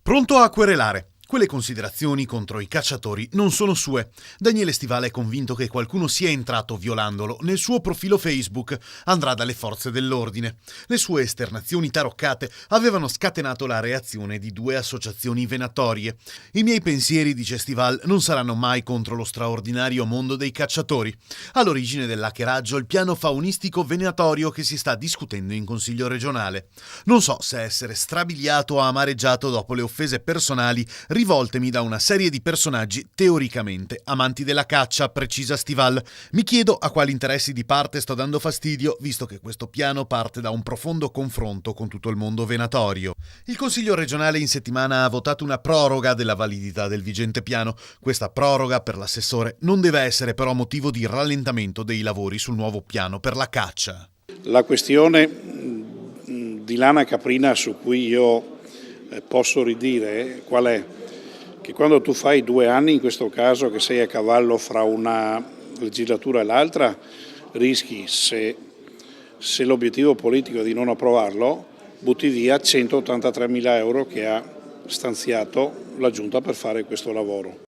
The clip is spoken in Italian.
Pronto a querelare. Quelle considerazioni contro i cacciatori non sono sue. Daniele Stivale è convinto che qualcuno sia entrato violandolo nel suo profilo Facebook. Andrà dalle forze dell'ordine. Le sue esternazioni taroccate avevano scatenato la reazione di 2 associazioni venatorie. I miei pensieri, dice Stival, non saranno mai contro lo straordinario mondo dei cacciatori. All'origine dell'hackeraggio il piano faunistico venatorio che si sta discutendo in Consiglio regionale. Non so se essere strabiliato o amareggiato dopo le offese personali rivoltemi da una serie di personaggi teoricamente amanti della caccia, precisa Stival. Mi chiedo a quali interessi di parte sto dando fastidio, visto che questo piano parte da un profondo confronto con tutto il mondo venatorio. Il Consiglio regionale in settimana ha votato una proroga della validità del vigente piano. Questa proroga per l'assessore non deve essere però motivo di rallentamento dei lavori sul nuovo piano per la caccia. La questione di lana caprina su cui io posso ridire qual è? Che quando tu fai 2 anni, in questo caso che sei a cavallo fra una legislatura e l'altra, rischi, se l'obiettivo politico è di non approvarlo, butti via 183.000 euro che ha stanziato la Giunta per fare questo lavoro.